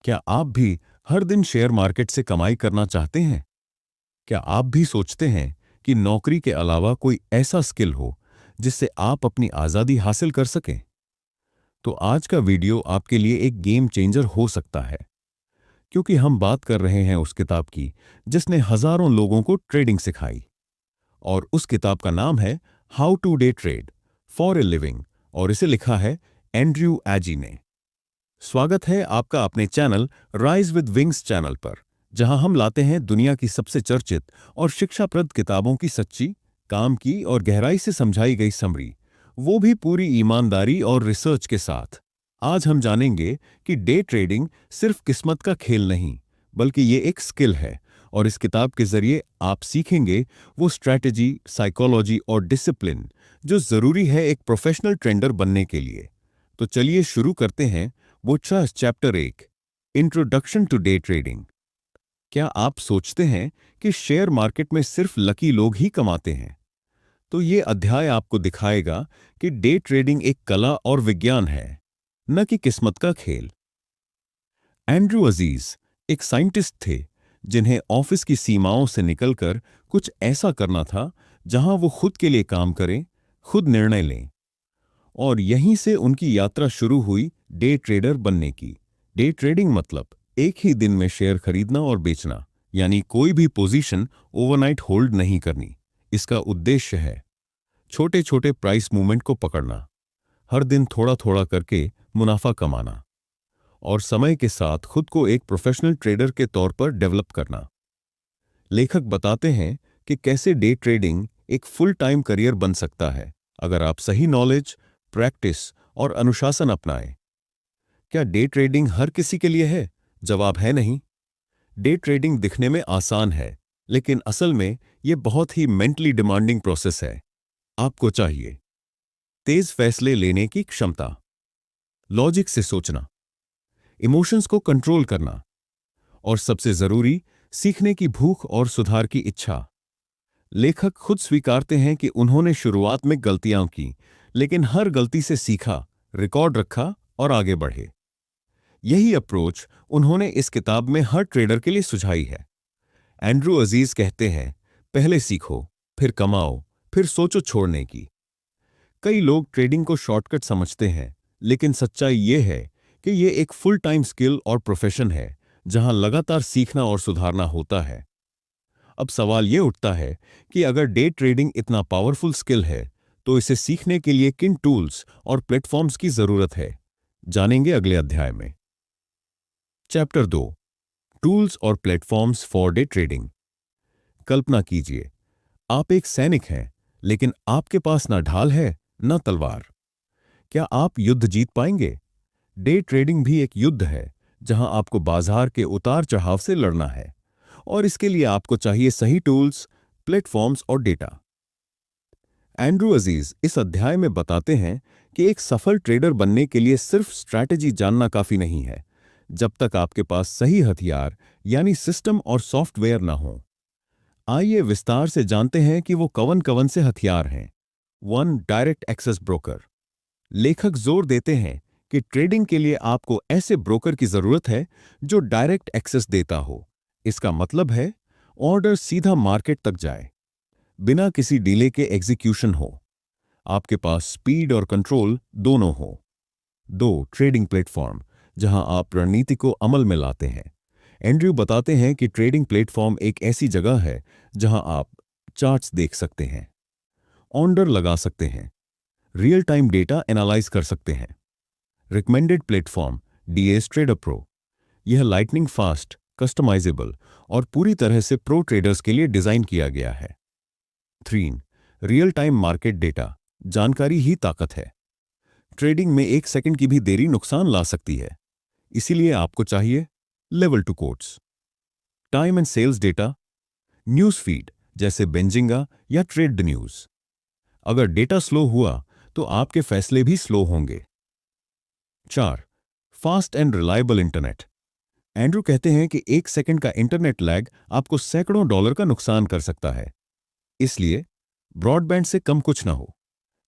क्या आप भी हर दिन शेयर मार्केट से कमाई करना चाहते हैं? क्या आप भी सोचते हैं कि नौकरी के अलावा कोई ऐसा स्किल हो जिससे आप अपनी आज़ादी हासिल कर सकें? तो आज का वीडियो आपके लिए एक गेम चेंजर हो सकता है, क्योंकि हम बात कर रहे हैं उस किताब की जिसने हजारों लोगों को ट्रेडिंग सिखाई। और उस किताब का नाम है how to day trade for a living, और इसे लिखा है एंड्रयू एजी ने। स्वागत है आपका अपने channel rise with wings channel पर, जहां हम लाते हैं दुनिया की सबसे चर्चित और शिक्षाप्रद किताबों की सच्ची, काम की और गहराई से समझाई गई समरी, वो भी पूरी ईमानदारी और रिसर्च के साथ। आज हम जानेंगे कि डे ट्रेडिंग सिर्फ किस्मत का खेल नहीं, बल्कि ये एक स्किल है। और इस किताब के जरिए आप सीखेंगे वो स्ट्रैटेजी, साइकोलॉजी और डिसिप्लिन जो जरूरी है एक प्रोफेशनल ट्रेडर बनने के लिए। तो चलिए शुरू करते हैं। वो chapter 1, introduction to day trading. क्या आप सोचते हैं कि शेयर मार्केट में सिर्फ लकी लोग ही कमाते हैं? तो ये अध्याय आपको दिखाएगा कि डे ट्रेडिंग एक कला और विज्ञान है, न कि किस्मत का खेल। एंड्रयू अजीज एक साइंटिस्ट थे जिन्हें ऑफिस की सीमाओं से निकलकर कुछ ऐसा करना था जहां वो खुद के लिए काम करें, खुद निर्णय लें। और यहीं से उनकी यात्रा शुरू हुई डे ट्रेडर बनने की। डे ट्रेडिंग मतलब एक ही दिन में शेयर खरीदना और बेचना, यानी कोई भी पोजीशन ओवरनाइट होल्ड नहीं करनी। इसका उद्देश्य है छोटे छोटे प्राइस मूवमेंट को पकड़ना, हर दिन थोड़ा थोड़ा करके मुनाफा कमाना, और समय के साथ खुद को एक प्रोफेशनल ट्रेडर के तौर पर डेवलप करना। लेखक बताते हैं कि कैसे डे ट्रेडिंग एक फुल टाइम करियर बन सकता है अगर आप सही नॉलेज, प्रैक्टिस और अनुशासन अपनाएं। क्या डे ट्रेडिंग हर किसी के लिए है? जवाब है नहीं। डे ट्रेडिंग दिखने में आसान है, लेकिन असल में यह बहुत ही मेंटली डिमांडिंग प्रोसेस है। आपको चाहिए तेज फैसले लेने की क्षमता, लॉजिक से सोचना, इमोशंस को कंट्रोल करना, और सबसे जरूरी, सीखने की भूख और सुधार की इच्छा। लेखक खुद स्वीकारते हैं कि उन्होंने शुरुआत में गलतियां की, लेकिन हर गलती से सीखा, रिकॉर्ड रखा और आगे बढ़े। यही अप्रोच उन्होंने इस किताब में हर ट्रेडर के लिए सुझाई है। एंड्रयू अजीज कहते हैं, पहले सीखो, फिर कमाओ, फिर सोचो छोड़ने की। कई लोग ट्रेडिंग को शॉर्टकट समझते हैं, लेकिन सच्चाई यह है कि यह एक फुल टाइम स्किल और प्रोफेशन है जहां लगातार सीखना और सुधारना होता है। अब सवाल यह उठता है कि अगर डे ट्रेडिंग इतना पावरफुल स्किल है, तो इसे सीखने के लिए किन टूल्स और प्लेटफॉर्म्स की जरूरत है, जानेंगे अगले अध्याय में। चैप्टर 2, टूल्स और प्लेटफॉर्म्स फॉर डे ट्रेडिंग। कल्पना कीजिए, आप एक सैनिक हैं, लेकिन आपके पास ना ढाल है, ना तलवार। क्या आप युद्ध जीत पाएंगे? डे ट्रेडिंग भी एक युद्ध है, जहां आपको बाजार के उतार चढ़ाव से लड़ना है, और इसके लिए आपको चाहिए सही टूल्स, प्लेटफॉर्म्स और डेटा। एंड्रयू अजीज इस अध्याय में बताते हैं कि एक सफल ट्रेडर बनने के लिए सिर्फ स्ट्रैटेजी जानना काफी नहीं है, जब तक आपके पास सही हथियार यानी सिस्टम और सॉफ्टवेयर ना हो। आइए विस्तार से जानते हैं कि वो कवन कवन से हथियार हैं। 1, डायरेक्ट एक्सेस ब्रोकर। लेखक जोर देते हैं कि ट्रेडिंग के लिए आपको ऐसे ब्रोकर की जरूरत है जो डायरेक्ट एक्सेस देता हो। इसका मतलब है ऑर्डर सीधा मार्केट तक जाए, बिना किसी डिले के एग्जीक्यूशन हो, आपके पास स्पीड और कंट्रोल दोनों हो। 2, ट्रेडिंग प्लेटफॉर्म, जहां आप रणनीति को अमल में लाते हैं। एंड्रयू बताते हैं कि ट्रेडिंग प्लेटफॉर्म एक ऐसी जगह है जहां आप चार्ट्स देख सकते हैं, ऑर्डर लगा सकते हैं, रियल टाइम डेटा एनालाइज कर सकते हैं। Recommended platform DS trader pro, यह लाइटनिंग फास्ट, कस्टमाइजेबल और पूरी तरह से प्रो ट्रेडर्स के लिए डिजाइन किया गया है। 3, रियल टाइम मार्केट डेटा, जानकारी ही ताकत है। ट्रेडिंग में 1 सेकंड की भी देरी नुकसान ला सकती है, इसीलिए आपको चाहिए level 2 quotes, time and sales data, news feed जैसे बेंजिंगा या ट्रेड द न्यूज। अगर डेटा स्लो हुआ तो आपके फैसले भी स्लो होंगे। 4, fast and reliable internet. Andrew कहते हैं कि 1 सेकंड का इंटरनेट लैग आपको सैकड़ों डॉलर का नुकसान कर सकता है, इसलिए ब्रॉडबैंड से कम कुछ ना हो,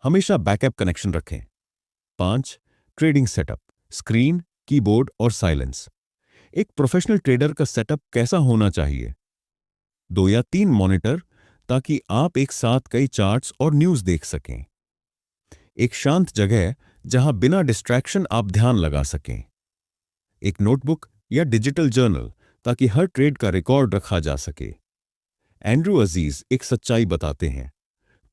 हमेशा बैकअप कनेक्शन रखें। 5, ट्रेडिंग सेटअप, स्क्रीन, कीबोर्ड और साइलेंस। एक प्रोफेशनल ट्रेडर का सेटअप कैसा होना चाहिए? 2 या 3 मॉनिटर ताकि आप एक साथ कई चार्ट्स और न्यूज़ देख सकें। एक शांत जगह जहां बिना डिस्ट्रैक्शन आप ध्यान लगा सकें। एक नोटबुक या डिजिटल जर्नल ताकि हर ट्रेड का रिकॉर्ड रखा जा सके। एंड्रू अजीज एक सच्चाई बताते हैं,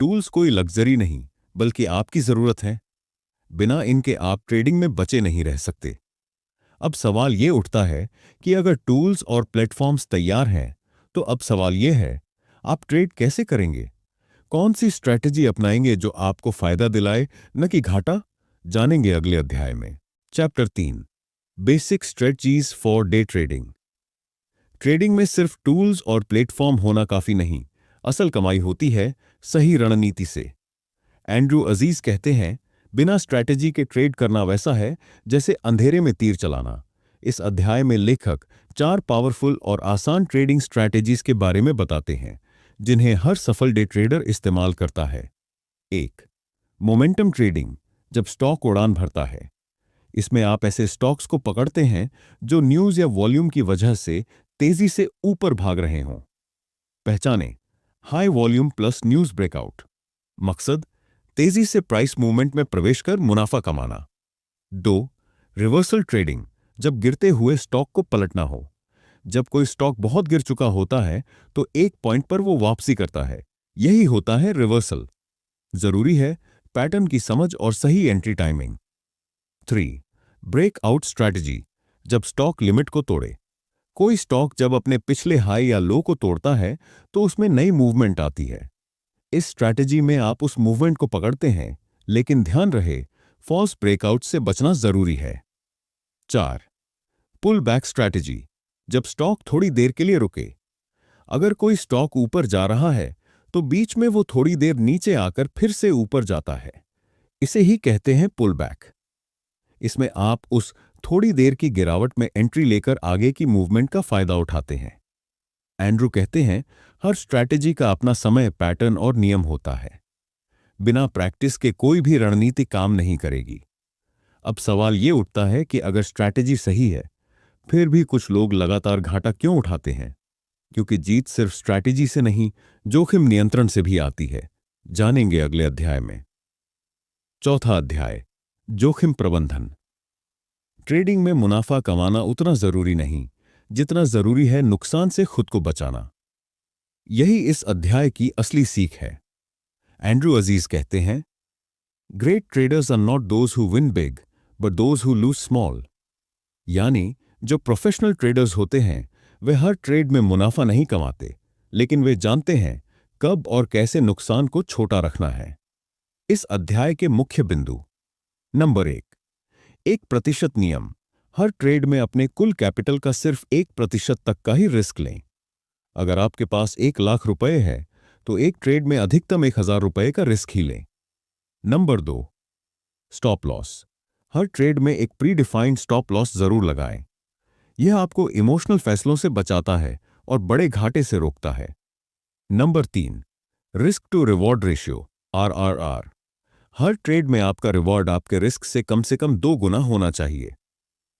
टूल्स कोई लग्जरी नहीं बल्कि आपकी ज़रूरत है। बिना इनके आप ट्रेडिंग में बचे नहीं रह सकते। अब सवाल ये उठता है कि अगर टूल्स और प्लेटफॉर्म्स तैयार हैं, तो अब सवाल ये है, आप ट्रेड कैसे करेंगे? कौन सी स्ट्रैटेजी अपनाएंगे जो आपको फायदा दिलाए, न कि घाटा? जानेंगे अगले अध्याय में। Chapter 3, basic strategies for day trading. Trading में सिर्फ टूल्स और प्लेटफॉर्म होना काफी नहीं, असल कमाई होती है सही रणनीति से। एंड्रू अजीज कहते हैं, बिना स्ट्रैटेजी के ट्रेड करना वैसा है जैसे अंधेरे में तीर चलाना। इस अध्याय में लेखक 4 पावरफुल और आसान ट्रेडिंग स्ट्रैटेजीज के बारे में बताते हैं, जिन्हें हर सफल डे ट्रेडर इस्तेमाल करता है। 1. मोमेंटम ट्रेडिंग, जब स्टॉक उड़ान भरता है। इसमें आप ऐसे स्टॉक्स को पकड़ते हैं जो न्यूज़ या वॉल्यूम की वजह से तेजी से ऊपर भाग रहे हों। पहचानें, high volume plus news breakout. मकसद, तेजी से प्राइस मूवमेंट में प्रवेश कर मुनाफा कमाना। 2. रिवर्सल ट्रेडिंग, जब गिरते हुए स्टॉक को पलटना हो। जब कोई स्टॉक बहुत गिर चुका होता है तो एक पॉइंट पर वो वापसी करता है, यही होता है रिवर्सल। जरूरी है पैटर्न की समझ और सही एंट्री टाइमिंग। 3. ब्रेकआउट स्ट्रैटेजी, जब स्टॉक लिमिट को तोड़े। कोई स्टॉक जब अपने पिछले हाई या लो को तोड़ता है तो उसमें नई मूवमेंट आती है। इस स्ट्रैटेजी में आप उस मूवमेंट को पकड़ते हैं, लेकिन ध्यान रहे फॉल्स ब्रेकआउट से बचना जरूरी है। 4. पुल बैक स्ट्रैटेजी, जब स्टॉक थोड़ी देर के लिए रुके। अगर कोई स्टॉक ऊपर जा रहा है तो बीच में वो थोड़ी देर नीचे आकर फिर से ऊपर जाता है, इसे ही कहते हैं पुल बैक। इसमें आप उस थोड़ी देर की गिरावट में एंट्री लेकर आगे की मूवमेंट का फायदा उठाते हैं। एंड्रू कहते हैं, हर स्ट्रैटेजी का अपना समय, पैटर्न और नियम होता है। बिना प्रैक्टिस के कोई भी रणनीति काम नहीं करेगी। अब सवाल ये उठता है कि अगर स्ट्रैटेजी सही है, फिर भी कुछ लोग लगातार घाटा क्यों उठाते हैं? क्योंकि जीत सिर्फ स्ट्रैटेजी से नहीं, जोखिम नियंत्रण से भी आती है। जानेंगे अगले अध्याय में। चौथा अध्याय, जोखिम प्रबंधन। ट्रेडिंग में मुनाफा कमाना उतना जरूरी नहीं जितना जरूरी है नुकसान से खुद को बचाना। यही इस अध्याय की असली सीख है। एंड्रू अजीज कहते हैं, great traders are not those who win big but those who lose small. यानी जो प्रोफेशनल ट्रेडर्स होते हैं वे हर ट्रेड में मुनाफा नहीं कमाते, लेकिन वे जानते हैं कब और कैसे नुकसान को छोटा रखना है। इस अध्याय के मुख्य बिंदु। नंबर 1, 1% नियम। हर ट्रेड में अपने कुल कैपिटल का सिर्फ 1% तक का ही रिस्क लें। अगर आपके पास 1 लाख रुपए है तो एक ट्रेड में अधिकतम 1,000 रुपए का रिस्क ही लें। Number 2, stop loss. हर ट्रेड में एक प्री डिफाइंड स्टॉप लॉस जरूर लगाएं। यह आपको इमोशनल फैसलों से बचाता है और बड़े घाटे से रोकता है। Number 3, risk to reward ratio, RRR। हर ट्रेड में आपका रिवॉर्ड आपके रिस्क से कम 2 गुना होना चाहिए।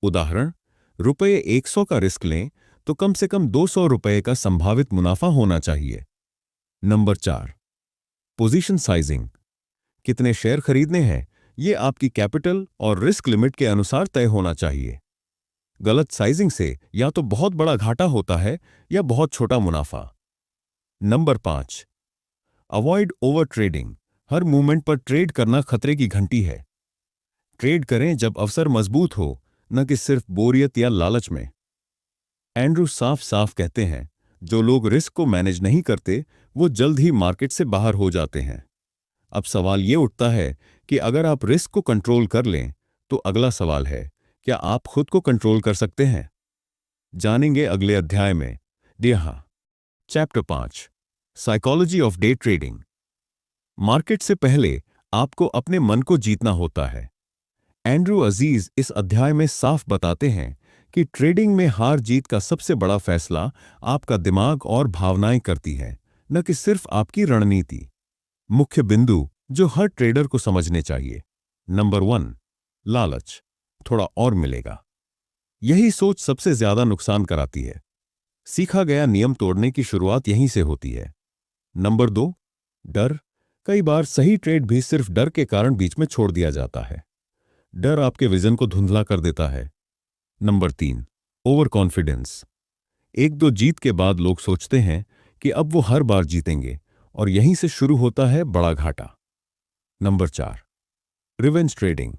उदाहरण, रुपये 100 का रिस्क लें तो कम से कम 200 रुपये का संभावित मुनाफा होना चाहिए। Number 4, position sizing. कितने शेयर खरीदने हैं यह आपकी कैपिटल और रिस्क लिमिट के अनुसार तय होना चाहिए। गलत साइजिंग से या तो बहुत बड़ा घाटा होता है या बहुत छोटा मुनाफा। Number 5, avoid over trading. हर मूवमेंट पर ट्रेड करना खतरे की घंटी है। ट्रेड करें जब अवसर मजबूत हो, न कि सिर्फ बोरियत या लालच में। एंड्रू साफ साफ कहते हैं, जो लोग रिस्क को मैनेज नहीं करते वो जल्द ही मार्केट से बाहर हो जाते हैं। अब सवाल ये उठता है कि अगर आप रिस्क को कंट्रोल कर लें तो अगला सवाल है, क्या आप खुद को कंट्रोल कर सकते हैं? जानेंगे अगले अध्याय में। जी हां। Chapter 5, psychology of day trading. Market से पहले आपको अपने मन को जीतना होता है। एंड्रू अजीज इस अध्याय में साफ बताते हैं कि ट्रेडिंग में हार जीत का सबसे बड़ा फैसला आपका दिमाग और भावनाएं करती है, न कि सिर्फ आपकी रणनीति। मुख्य बिंदु जो हर ट्रेडर को समझने चाहिए। नंबर 1, लालच, थोड़ा और मिलेगा। यही सोच सबसे ज्यादा नुकसान कराती है। सीखा गया नियम तोड़ने की शुरुआत यहीं से होती है। नंबर 2, डर। कई बार सही ट्रेड भी सिर्फ डर के कारण बीच में छोड़ दिया जाता है। डर आपके विजन को धुंधला कर देता है। Number 3, over confidence. एक दो जीत के बाद लोग सोचते हैं कि अब वो हर बार जीतेंगे, और यहीं से शुरू होता है बड़ा घाटा। Number 4, revenge trading.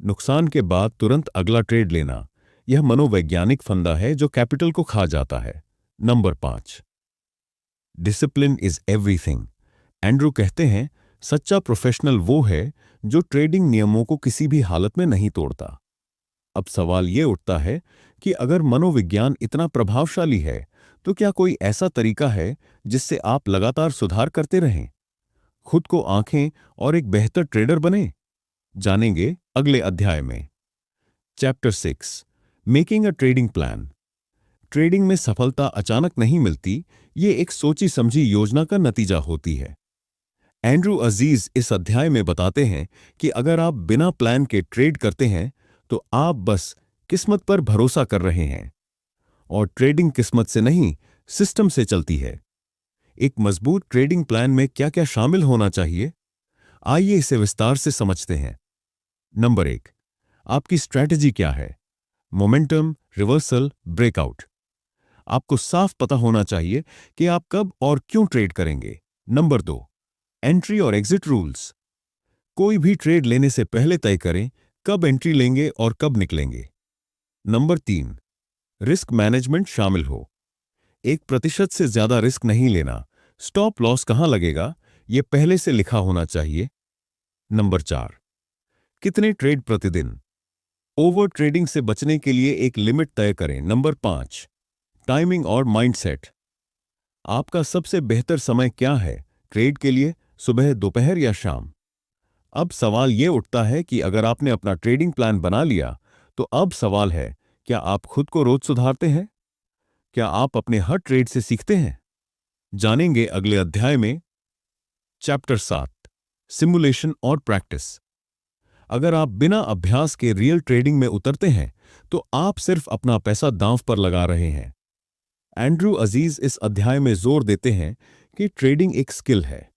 नुकसान के बाद तुरंत अगला ट्रेड लेना, यह मनोवैज्ञानिक फंदा है जो कैपिटल को खा जाता है। Number 5, discipline is everything. Andrew कहते हैं, सच्चा प्रोफेशनल वो है जो ट्रेडिंग नियमों को किसी भी हालत में नहीं तोड़ता। अब सवाल ये उठता है कि अगर मनोविज्ञान इतना प्रभावशाली है, तो क्या कोई ऐसा तरीका है जिससे आप लगातार सुधार करते रहें, खुद को आंखें और एक बेहतर ट्रेडर बने? जानेंगे अगले अध्याय में। Chapter 6, making a trading plan. Trading में सफलता अचानक नहीं मिलती, ये एक सोची समझी योजना का नतीजा होती है। एंड्रू अजीज इस अध्याय में बताते हैं कि अगर आप बिना प्लान के ट्रेड करते हैं, तो आप बस किस्मत पर भरोसा कर रहे हैं, और ट्रेडिंग किस्मत से नहीं, सिस्टम से चलती है। एक मजबूत ट्रेडिंग प्लान में क्या क्या शामिल होना चाहिए, आइए इसे विस्तार से समझते हैं। नंबर 1, आपकी स्ट्रैटेजी क्या है? Momentum, reversal, breakout. आपको साफ पता होना चाहिए कि आप कब और क्यों ट्रेड करेंगे। नंबर 2, एंट्री और एग्जिट रूल्स। कोई भी ट्रेड लेने से पहले तय करें कब एंट्री लेंगे और कब निकलेंगे। नंबर 3, रिस्क मैनेजमेंट शामिल हो। 1% से ज्यादा रिस्क नहीं लेना। स्टॉप लॉस कहां लगेगा, यह पहले से लिखा होना चाहिए। नंबर 4, कितने ट्रेड प्रतिदिन? ओवर ट्रेडिंग से बचने के लिए एक लिमिट तय करें। नंबर 5, टाइमिंग और माइंडसेट। आपका सबसे बेहतर समय क्या है ट्रेड के लिए, सुबह, दोपहर या शाम? अब सवाल यह उठता है कि अगर आपने अपना ट्रेडिंग प्लान बना लिया, तो अब सवाल है, क्या आप खुद को रोज सुधारते हैं? क्या आप अपने हर ट्रेड से सीखते हैं? जानेंगे अगले अध्याय में। चैप्टर 7, सिमुलेशन और प्रैक्टिस। अगर आप बिना अभ्यास के रियल ट्रेडिंग में उतरते हैं, तो आप सिर्फ अपना पैसा दांव पर लगा रहे हैं। एंड्रू अजीज इस अध्याय में जोर देते हैं कि ट्रेडिंग एक स्किल है,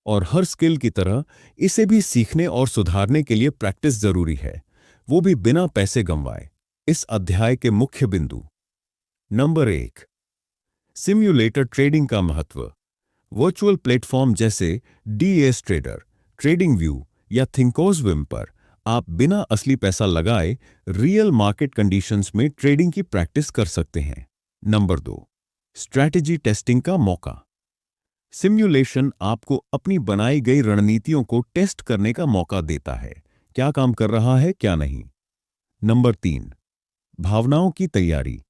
और हर स्किल की तरह इसे भी सीखने और सुधारने के लिए प्रैक्टिस जरूरी है, वो भी बिना पैसे गंवाए। इस अध्याय के मुख्य बिंदु। नंबर 1, सिम्युलेटर ट्रेडिंग का महत्व। वर्चुअल प्लेटफॉर्म जैसे डीएस ट्रेडर, ट्रेडिंग व्यू या थिंकोर्सविम पर आप बिना असली पैसा लगाए रियल मार्केट कंडीशंस में ट्रेडिंग की प्रैक्टिस कर सकते हैं। नंबर 2, स्ट्रैटेजी टेस्टिंग का मौका। सिम्युलेशन आपको अपनी बनाई गई रणनीतियों को टेस्ट करने का मौका देता है, क्या काम कर रहा है क्या नहीं। नंबर 3, भावनाओं की तैयारी।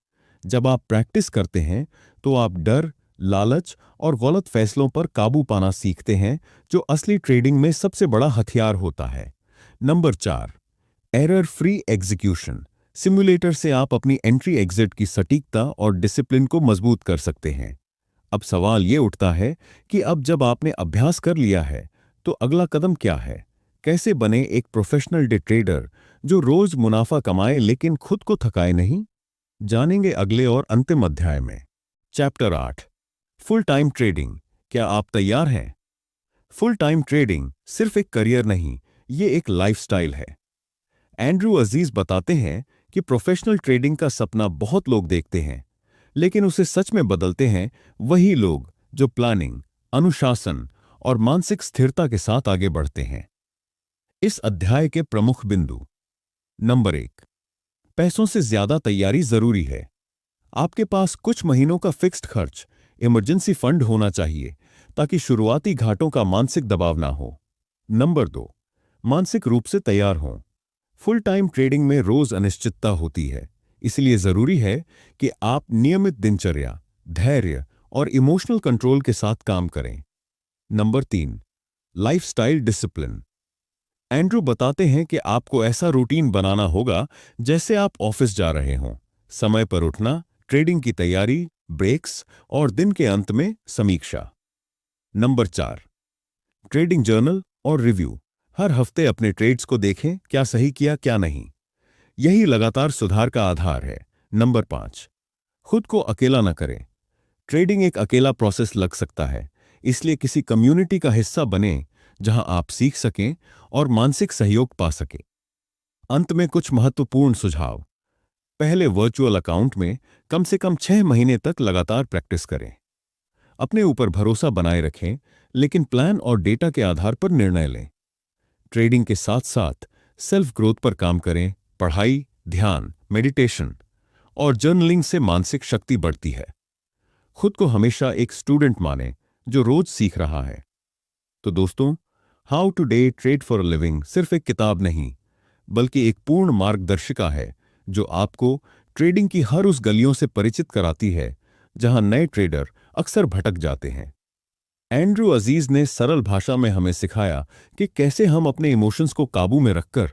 जब आप प्रैक्टिस करते हैं, तो आप डर, लालच और गलत फैसलों पर काबू पाना सीखते हैं, जो असली ट्रेडिंग में सबसे बड़ा हथियार होता है। Number 4, error free execution. Simulator से आप अपनी एंट्री एग्जिट की सटीकता और डिसिप्लिन को मजबूत कर सकते हैं। अब सवाल ये उठता है कि अब जब आपने अभ्यास कर लिया है, तो अगला कदम क्या है? कैसे बने एक प्रोफेशनल डे ट्रेडर जो रोज मुनाफा कमाए लेकिन खुद को थकाए नहीं? जानेंगे अगले और अंतिम अध्याय में। Chapter 8, full time trading. क्या आप तैयार हैं? फुल टाइम ट्रेडिंग सिर्फ एक करियर नहीं, ये एक लाइफस्टाइल है। एंड्रू अजीज बताते हैं कि प्रोफेशनल ट्रेडिंग का सपना बहुत लोग देखते हैं, लेकिन उसे सच में बदलते हैं वही लोग जो प्लानिंग, अनुशासन और मानसिक स्थिरता के साथ आगे बढ़ते हैं। इस अध्याय के प्रमुख बिंदु। नंबर 1, पैसों से ज्यादा तैयारी जरूरी है। आपके पास कुछ महीनों का फिक्स्ड खर्च, इमरजेंसी फंड होना चाहिए, ताकि शुरुआती घाटों का मानसिक दबाव ना हो। नंबर 2, मानसिक रूप से तैयार हों। फुल टाइम ट्रेडिंग में रोज अनिश्चितता होती है, इसलिए जरूरी है कि आप नियमित दिनचर्या, धैर्य और इमोशनल कंट्रोल के साथ काम करें। Number 3, lifestyle discipline. एंड्रू बताते हैं कि आपको ऐसा रूटीन बनाना होगा जैसे आप ऑफिस जा रहे हों। समय पर उठना, ट्रेडिंग की तैयारी, ब्रेक्स और दिन के अंत में समीक्षा। नंबर 4, ट्रेडिंग जर्नल और रिव्यू। हर हफ्ते अपने ट्रेड्स को देखें, क्या सही किया क्या नहीं। यही लगातार सुधार का आधार है। नंबर 5, खुद को अकेला न करें। ट्रेडिंग एक अकेला प्रोसेस लग सकता है, इसलिए किसी कम्युनिटी का हिस्सा बने जहां आप सीख सकें और मानसिक सहयोग पा सकें। अंत में कुछ महत्वपूर्ण सुझाव। पहले, वर्चुअल अकाउंट में कम से कम 6 महीने तक लगातार प्रैक्टिस करें। अपने ऊपर भरोसा बनाए रखें, लेकिन प्लान और डेटा के आधार पर निर्णय लें। ट्रेडिंग के साथ साथ सेल्फ ग्रोथ पर काम करें। पढ़ाई, ध्यान, मेडिटेशन और जर्नलिंग से मानसिक शक्ति बढ़ती है। खुद को हमेशा एक स्टूडेंट माने जो रोज सीख रहा है। तो दोस्तों, how to day trade for a living सिर्फ एक किताब नहीं, बल्कि एक पूर्ण मार्गदर्शिका है जो आपको ट्रेडिंग की हर उस गलियों से परिचित कराती है जहां नए ट्रेडर अक्सर भटक जाते हैं। एंड्रू अजीज ने सरल भाषा में हमें सिखाया कि कैसे हम अपने इमोशंस को काबू में रखकर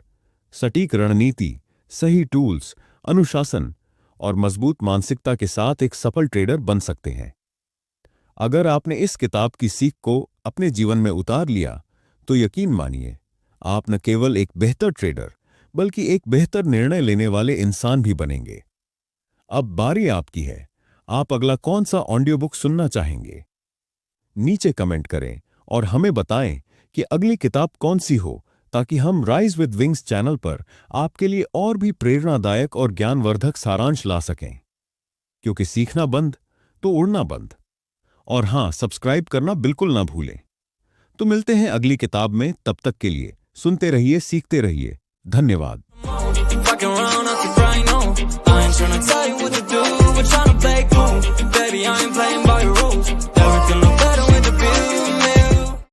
सटीक रणनीति, सही टूल्स, अनुशासन और मजबूत मानसिकता के साथ एक सफल ट्रेडर बन सकते हैं। अगर आपने इस किताब की सीख को अपने जीवन में उतार लिया, तो यकीन मानिए, आप न केवल एक बेहतर ट्रेडर, बल्कि एक बेहतर निर्णय लेने वाले इंसान भी बनेंगे। अब बारी आपकी है। आप अगला कौन सा ऑडियो बुक सुनना चाहेंगे? नीचे कमेंट करें और हमें बताएं कि अगली किताब कौन सी हो, ताकि हम राइज विद विंग्स चैनल पर आपके लिए और भी प्रेरणादायक और ज्ञानवर्धक सारांश ला सकें। क्योंकि सीखना बंद तो उड़ना बंद। और हां, सब्सक्राइब करना बिल्कुल ना भूलें। तो मिलते हैं अगली किताब में। तब तक के लिए सुनते रहिए, सीखते रहिए। धन्यवाद। Fucking around, I can grind on. I ain't tryna tell you what to do, but tryna play cool. Baby, I ain't playing